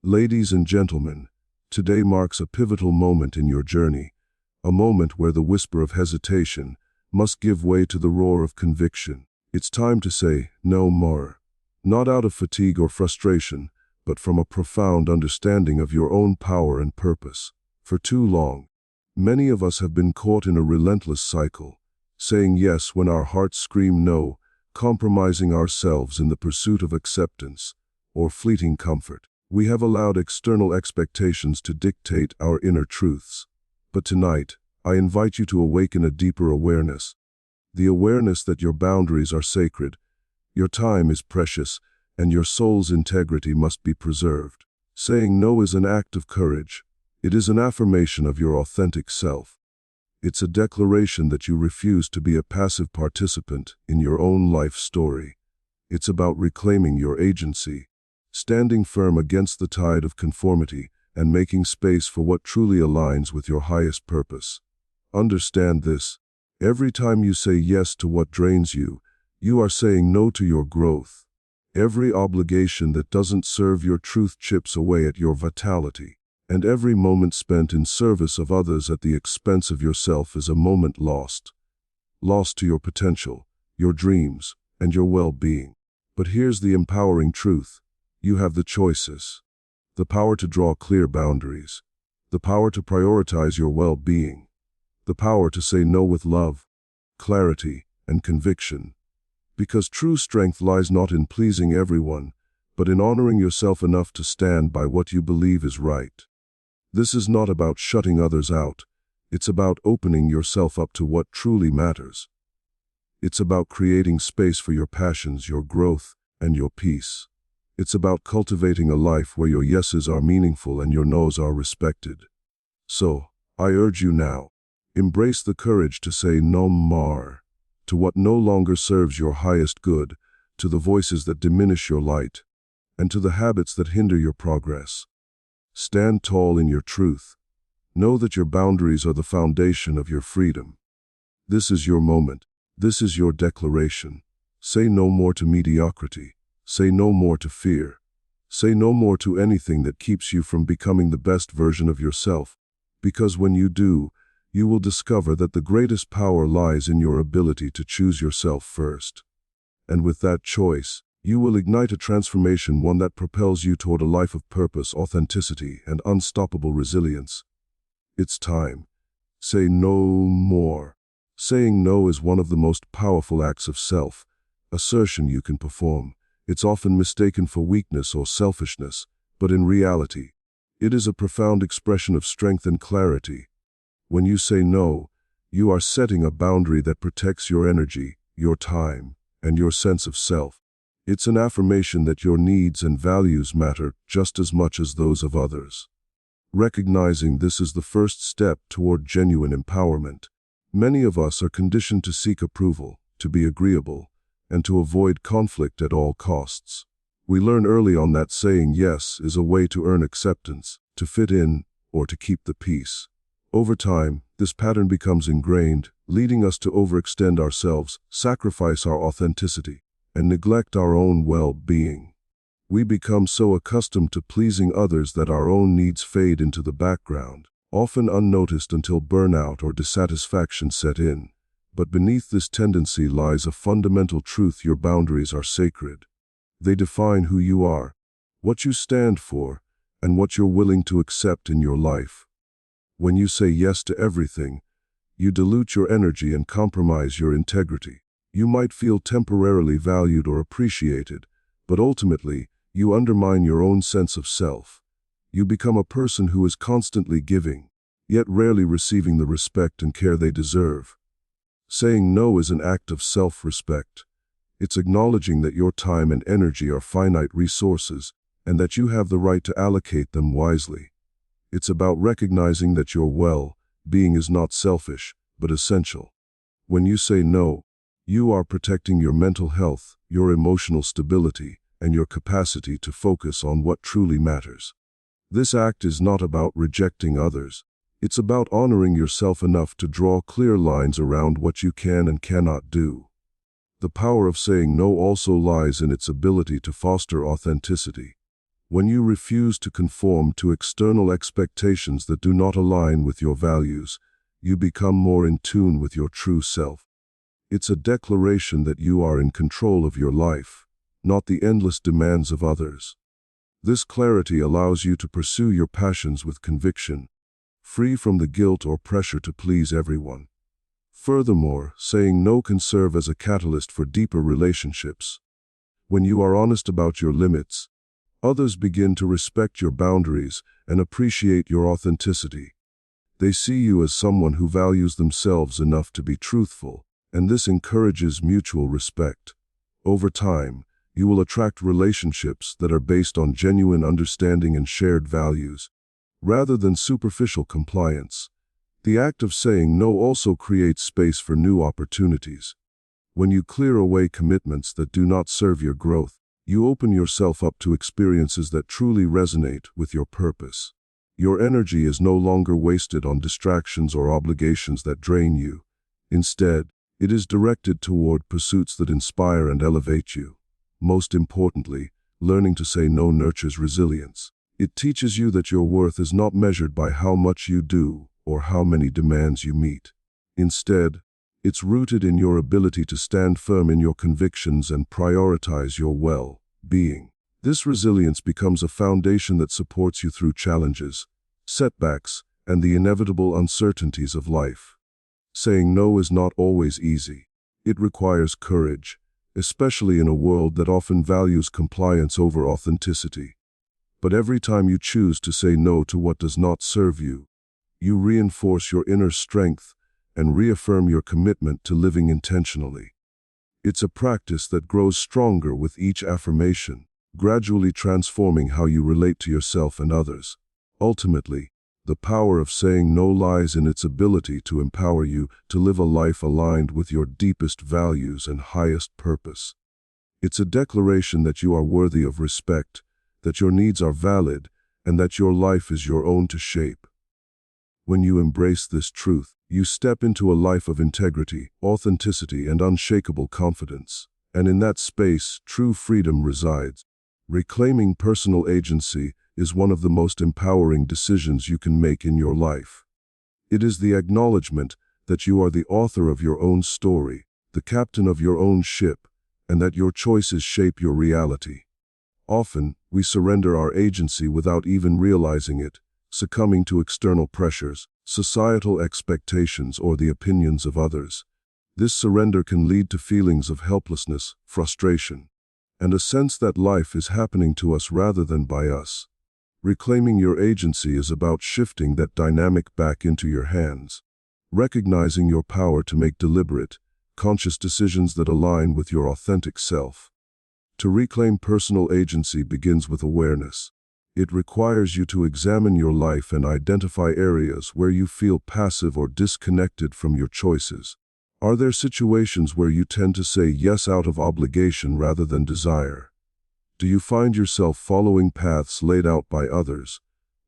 Ladies and gentlemen, today marks a pivotal moment in your journey, a moment where the whisper of hesitation must give way to the roar of conviction. It's time to say no more, not out of fatigue or frustration, but from a profound understanding of your own power and purpose. For too long, many of us have been caught in a relentless cycle, saying yes when our hearts scream no, compromising ourselves in the pursuit of acceptance or fleeting comfort. We have allowed external expectations to dictate our inner truths. But tonight, I invite you to awaken a deeper awareness. The awareness that your boundaries are sacred, your time is precious, and your soul's integrity must be preserved. Saying no is an act of courage. It is an affirmation of your authentic self. It's a declaration that you refuse to be a passive participant in your own life story. It's about reclaiming your agency, standing firm against the tide of conformity, and making space for what truly aligns with your highest purpose. Understand this: every time you say yes to what drains you, you are saying no to your growth. Every obligation that doesn't serve your truth chips away at your vitality, and every moment spent in service of others at the expense of yourself is a moment lost. Lost to your potential, your dreams, and your well-being. But here's the empowering truth. You have the choices, the power to draw clear boundaries, the power to prioritize your well-being, the power to say no with love, clarity, and conviction. Because true strength lies not in pleasing everyone, but in honoring yourself enough to stand by what you believe is right. This is not about shutting others out. It's about opening yourself up to what truly matters. It's about creating space for your passions, your growth, and your peace. It's about cultivating a life where your yeses are meaningful and your nos are respected. So, I urge you now, embrace the courage to say no more to what no longer serves your highest good, to the voices that diminish your light, and to the habits that hinder your progress. Stand tall in your truth. Know that your boundaries are the foundation of your freedom. This is your moment. This is your declaration. Say no more to mediocrity. Say no more to fear. Say no more to anything that keeps you from becoming the best version of yourself. Because when you do, you will discover that the greatest power lies in your ability to choose yourself first. And with that choice, you will ignite a transformation, one that propels you toward a life of purpose, authenticity, and unstoppable resilience. It's time. Say no more. Saying no is one of the most powerful acts of self-assertion you can perform. It's often mistaken for weakness or selfishness, but in reality, it is a profound expression of strength and clarity. When you say no, you are setting a boundary that protects your energy, your time, and your sense of self. It's an affirmation that your needs and values matter just as much as those of others. Recognizing this is the first step toward genuine empowerment. Many of us are conditioned to seek approval, to be agreeable, and to avoid conflict at all costs. We learn early on that saying yes is a way to earn acceptance, to fit in, or to keep the peace. Over time, this pattern becomes ingrained, leading us to overextend ourselves, sacrifice our authenticity, and neglect our own well-being. We become so accustomed to pleasing others that our own needs fade into the background, often unnoticed until burnout or dissatisfaction set in. But beneath this tendency lies a fundamental truth: your boundaries are sacred. They define who you are, what you stand for, and what you're willing to accept in your life. When you say yes to everything, you dilute your energy and compromise your integrity. You might feel temporarily valued or appreciated, but ultimately, you undermine your own sense of self. You become a person who is constantly giving, yet rarely receiving the respect and care they deserve. Saying no is an act of self-respect. It's acknowledging that your time and energy are finite resources, and that you have the right to allocate them wisely. It's about recognizing that your well-being is not selfish, but essential. When you say no, you are protecting your mental health, your emotional stability, and your capacity to focus on what truly matters. This act is not about rejecting others. It's about honoring yourself enough to draw clear lines around what you can and cannot do. The power of saying no also lies in its ability to foster authenticity. When you refuse to conform to external expectations that do not align with your values, you become more in tune with your true self. It's a declaration that you are in control of your life, not the endless demands of others. This clarity allows you to pursue your passions with conviction, free from the guilt or pressure to please everyone. Furthermore, saying no can serve as a catalyst for deeper relationships. When you are honest about your limits, others begin to respect your boundaries and appreciate your authenticity. They see you as someone who values themselves enough to be truthful, and this encourages mutual respect. Over time, you will attract relationships that are based on genuine understanding and shared values, rather than superficial compliance. The act of saying no also creates space for new opportunities. When you clear away commitments that do not serve your growth, you open yourself up to experiences that truly resonate with your purpose. Your energy is no longer wasted on distractions or obligations that drain you. Instead, it is directed toward pursuits that inspire and elevate you. Most importantly, learning to say no nurtures resilience. It teaches you that your worth is not measured by how much you do or how many demands you meet. Instead, it's rooted in your ability to stand firm in your convictions and prioritize your well-being. This resilience becomes a foundation that supports you through challenges, setbacks, and the inevitable uncertainties of life. Saying no is not always easy. It requires courage, especially in a world that often values compliance over authenticity. But every time you choose to say no to what does not serve you, you reinforce your inner strength and reaffirm your commitment to living intentionally. It's a practice that grows stronger with each affirmation, gradually transforming how you relate to yourself and others. Ultimately, the power of saying no lies in its ability to empower you to live a life aligned with your deepest values and highest purpose. It's a declaration that you are worthy of respect, that your needs are valid, and that your life is your own to shape. When you embrace this truth, you step into a life of integrity, authenticity, and unshakable confidence. And in that space, true freedom resides. Reclaiming personal agency is one of the most empowering decisions you can make in your life. It is the acknowledgement that you are the author of your own story, the captain of your own ship, and that your choices shape your reality. Often, we surrender our agency without even realizing it, succumbing to external pressures, societal expectations, or the opinions of others. This surrender can lead to feelings of helplessness, frustration, and a sense that life is happening to us rather than by us. Reclaiming your agency is about shifting that dynamic back into your hands, recognizing your power to make deliberate, conscious decisions that align with your authentic self. To reclaim personal agency begins with awareness. It requires you to examine your life and identify areas where you feel passive or disconnected from your choices. Are there situations where you tend to say yes out of obligation rather than desire? Do you find yourself following paths laid out by others,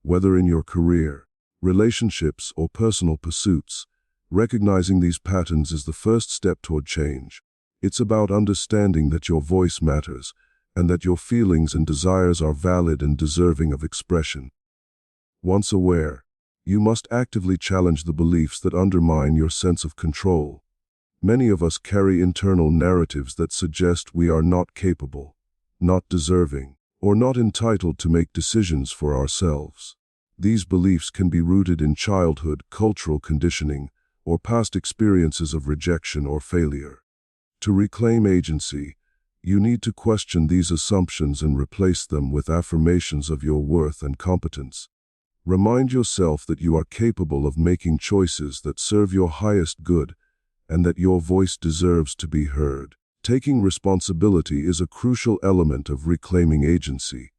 whether in your career, relationships, or personal pursuits? Recognizing these patterns is the first step toward change. It's about understanding that your voice matters, and that your feelings and desires are valid and deserving of expression. Once aware, you must actively challenge the beliefs that undermine your sense of control. Many of us carry internal narratives that suggest we are not capable, not deserving, or not entitled to make decisions for ourselves. These beliefs can be rooted in childhood, cultural conditioning, or past experiences of rejection or failure. To reclaim agency, you need to question these assumptions and replace them with affirmations of your worth and competence. Remind yourself that you are capable of making choices that serve your highest good, and that your voice deserves to be heard. Taking responsibility is a crucial element of reclaiming agency.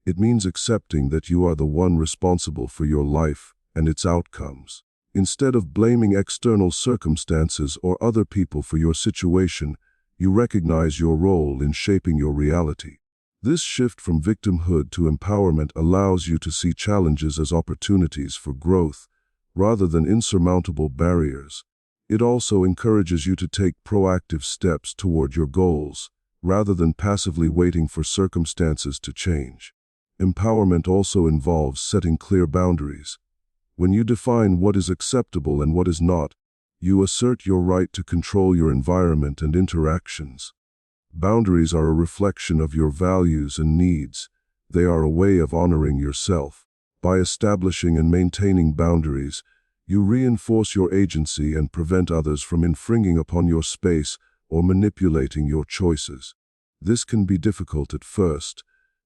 It means accepting that you are the one responsible for your life and its outcomes. Instead of blaming external circumstances or other people for your situation, you recognize your role in shaping your reality. This shift from victimhood to empowerment allows you to see challenges as opportunities for growth, rather than insurmountable barriers. It also encourages you to take proactive steps toward your goals, rather than passively waiting for circumstances to change. Empowerment also involves setting clear boundaries. When you define what is acceptable and what is not, you assert your right to control your environment and interactions. Boundaries are a reflection of your values and needs. They are a way of honoring yourself. By establishing and maintaining boundaries, you reinforce your agency and prevent others from infringing upon your space or manipulating your choices. This can be difficult at first,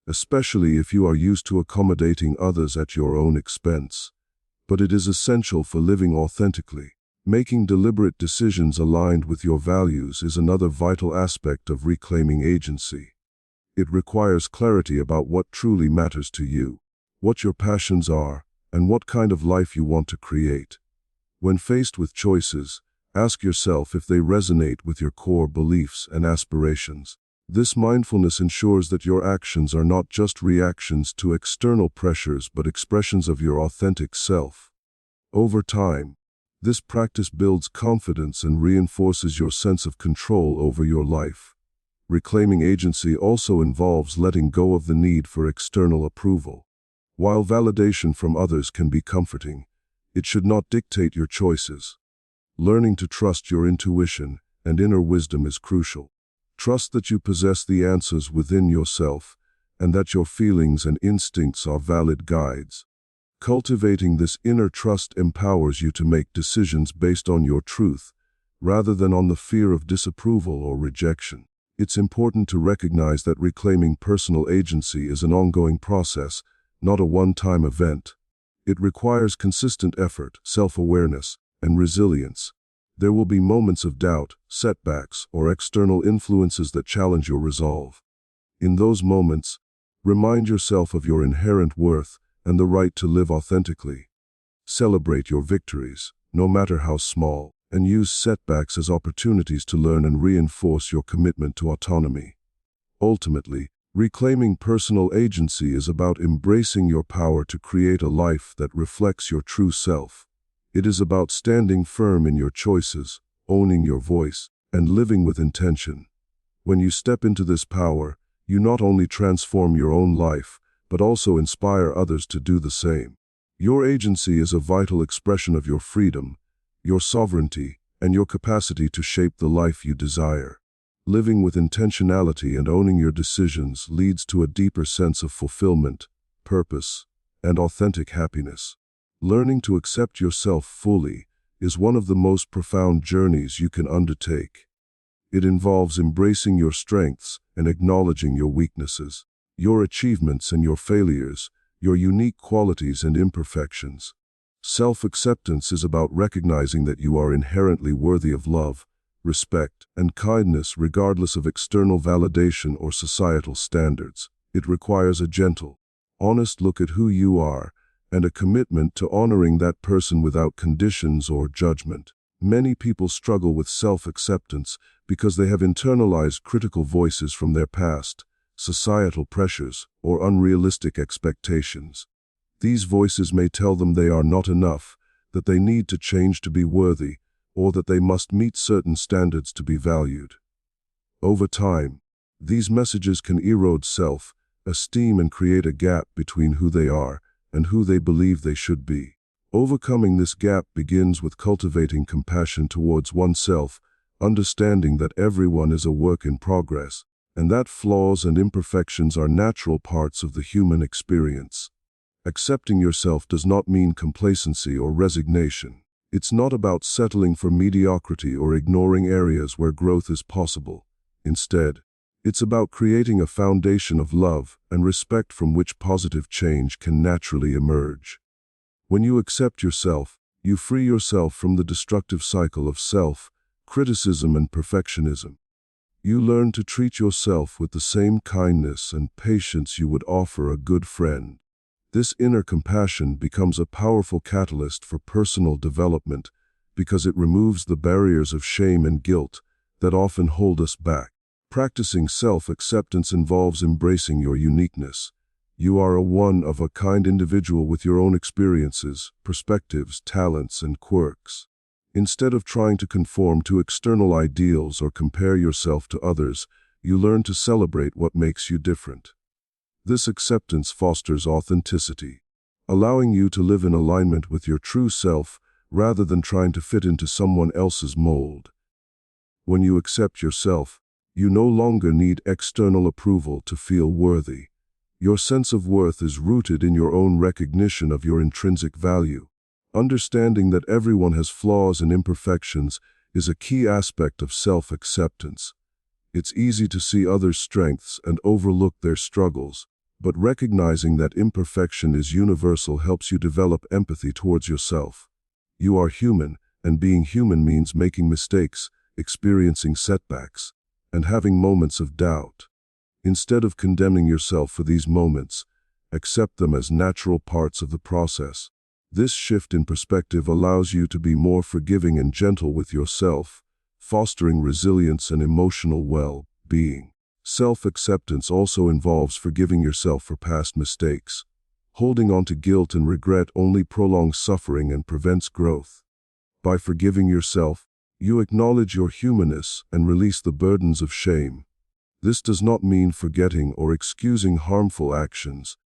especially if you are used to accommodating others at your own expense. But it is essential for living authentically. Making deliberate decisions aligned with your values is another vital aspect of reclaiming agency. It requires clarity about what truly matters to you, what your passions are, and what kind of life you want to create. When faced with choices, ask yourself if they resonate with your core beliefs and aspirations. This mindfulness ensures that your actions are not just reactions to external pressures but expressions of your authentic self. Over time, this practice builds confidence and reinforces your sense of control over your life. Reclaiming agency also involves letting go of the need for external approval. While validation from others can be comforting, it should not dictate your choices. Learning to trust your intuition and inner wisdom is crucial. Trust that you possess the answers within yourself and that your feelings and instincts are valid guides. Cultivating this inner trust empowers you to make decisions based on your truth, rather than on the fear of disapproval or rejection. It's important to recognize that reclaiming personal agency is an ongoing process, not a one-time event. It requires consistent effort, self-awareness, and resilience. There will be moments of doubt, setbacks, or external influences that challenge your resolve. In those moments, remind yourself of your inherent worth and the right to live authentically. Celebrate your victories, no matter how small, and use setbacks as opportunities to learn and reinforce your commitment to autonomy. Ultimately, reclaiming personal agency is about embracing your power to create a life that reflects your true self. It is about standing firm in your choices, owning your voice, and living with intention. When you step into this power, you not only transform your own life, but also inspire others to do the same. Your agency is a vital expression of your freedom, your sovereignty, and your capacity to shape the life you desire. Living with intentionality and owning your decisions leads to a deeper sense of fulfillment, purpose, and authentic happiness. Learning to accept yourself fully is one of the most profound journeys you can undertake. It involves embracing your strengths and acknowledging your weaknesses, your achievements and your failures, your unique qualities and imperfections. Self-acceptance is about recognizing that you are inherently worthy of love, respect, and kindness regardless of external validation or societal standards. It requires a gentle, honest look at who you are and a commitment to honoring that person without conditions or judgment. Many people struggle with self-acceptance because they have internalized critical voices from their past, societal pressures, or unrealistic expectations. These voices may tell them they are not enough, that they need to change to be worthy, or that they must meet certain standards to be valued. Over time, these messages can erode self-esteem and create a gap between who they are and who they believe they should be. Overcoming this gap begins with cultivating compassion towards oneself, understanding that everyone is a work in progress, and that flaws and imperfections are natural parts of the human experience. Accepting yourself does not mean complacency or resignation. It's not about settling for mediocrity or ignoring areas where growth is possible. Instead, it's about creating a foundation of love and respect from which positive change can naturally emerge. When you accept yourself, you free yourself from the destructive cycle of self-criticism and perfectionism. You learn to treat yourself with the same kindness and patience you would offer a good friend. This inner compassion becomes a powerful catalyst for personal development because it removes the barriers of shame and guilt that often hold us back. Practicing self-acceptance involves embracing your uniqueness. You are a one-of-a-kind individual with your own experiences, perspectives, talents, and quirks. Instead of trying to conform to external ideals or compare yourself to others, you learn to celebrate what makes you different. This acceptance fosters authenticity, allowing you to live in alignment with your true self rather than trying to fit into someone else's mold. When you accept yourself, you no longer need external approval to feel worthy. Your sense of worth is rooted in your own recognition of your intrinsic value. Understanding that everyone has flaws and imperfections is a key aspect of self-acceptance. It's easy to see others' strengths and overlook their struggles, but recognizing that imperfection is universal helps you develop empathy towards yourself. You are human, and being human means making mistakes, experiencing setbacks, and having moments of doubt. Instead of condemning yourself for these moments, accept them as natural parts of the process. This shift in perspective allows you to be more forgiving and gentle with yourself, fostering resilience and emotional well-being. Self-acceptance also involves forgiving yourself for past mistakes. Holding on to guilt and regret only prolongs suffering and prevents growth. By forgiving yourself, you acknowledge your humanness and release the burdens of shame. This does not mean forgetting or excusing harmful actions,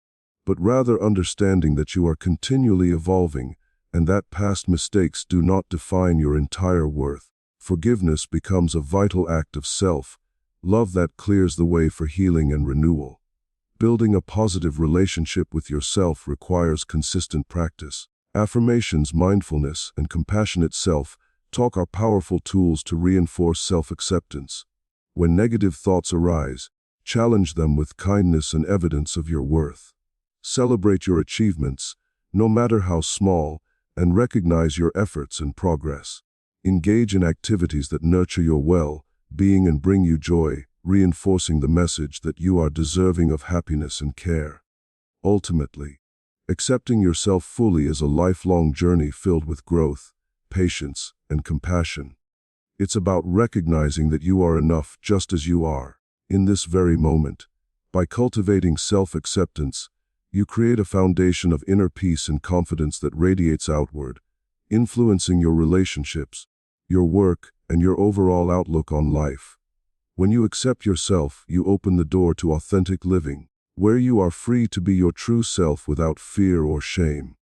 but rather understanding that you are continually evolving and that past mistakes do not define your entire worth. Forgiveness becomes a vital act of self-love that clears the way for healing and renewal. Building a positive relationship with yourself requires consistent practice. Affirmations, mindfulness, and compassionate self-talk are powerful tools to reinforce self-acceptance. When negative thoughts arise, challenge them with kindness and evidence of your worth. Celebrate your achievements, no matter how small, and recognize your efforts and progress. Engage in activities that nurture your well-being and bring you joy, reinforcing the message that you are deserving of happiness and care. Ultimately, accepting yourself fully is a lifelong journey filled with growth, patience, and compassion. It's about recognizing that you are enough just as you are, in this very moment. By cultivating self-acceptance, you create a foundation of inner peace and confidence that radiates outward, influencing your relationships, your work, and your overall outlook on life. When you accept yourself, you open the door to authentic living, where you are free to be your true self without fear or shame.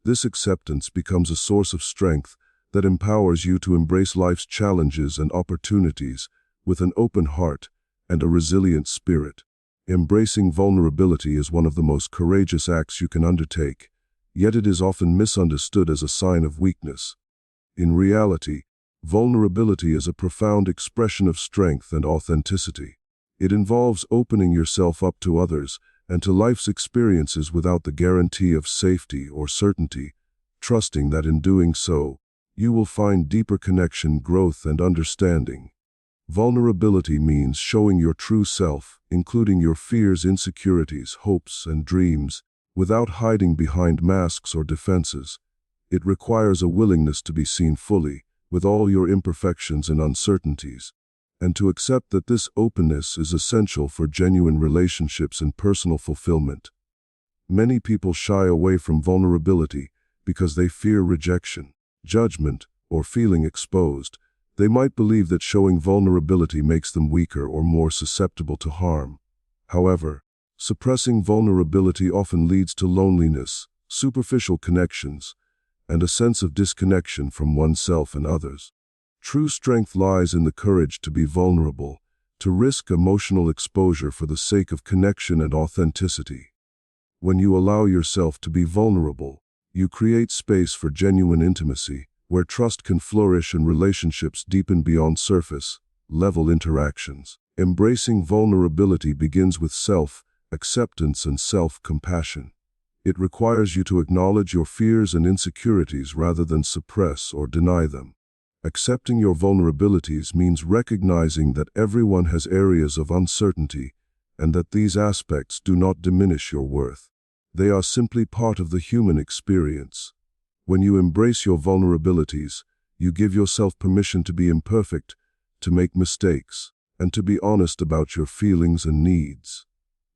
This acceptance becomes a source of strength that empowers you to embrace life's challenges and opportunities with an open heart and a resilient spirit. Embracing vulnerability is one of the most courageous acts you can undertake, yet it is often misunderstood as a sign of weakness. In reality, vulnerability is a profound expression of strength and authenticity. It involves opening yourself up to others and to life's experiences without the guarantee of safety or certainty, trusting that in doing so, you will find deeper connection, growth, and understanding. Vulnerability means showing your true self, including your fears, insecurities, hopes, and dreams, without hiding behind masks or defenses. It requires a willingness to be seen fully, with all your imperfections and uncertainties, and to accept that this openness is essential for genuine relationships and personal fulfillment. Many people shy away from vulnerability because they fear rejection, judgment, or feeling exposed. They might believe that showing vulnerability makes them weaker or more susceptible to harm. However, suppressing vulnerability often leads to loneliness, superficial connections, and a sense of disconnection from oneself and others. True strength lies in the courage to be vulnerable, to risk emotional exposure for the sake of connection and authenticity. When you allow yourself to be vulnerable, you create space for genuine intimacy, where trust can flourish and relationships deepen beyond surface-level interactions. Embracing vulnerability begins with self-acceptance and self-compassion. It requires you to acknowledge your fears and insecurities rather than suppress or deny them. Accepting your vulnerabilities means recognizing that everyone has areas of uncertainty and that these aspects do not diminish your worth. They are simply part of the human experience. When you embrace your vulnerabilities, you give yourself permission to be imperfect, to make mistakes, and to be honest about your feelings and needs.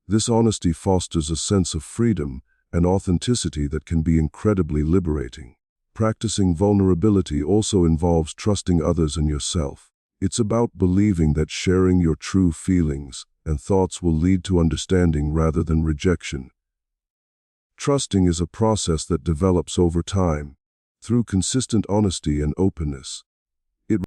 This honesty fosters a sense of freedom and authenticity that can be incredibly liberating. Practicing vulnerability also involves trusting others and yourself. It's about believing that sharing your true feelings and thoughts will lead to understanding rather than rejection. Trusting is a process that develops over time, through consistent honesty and openness.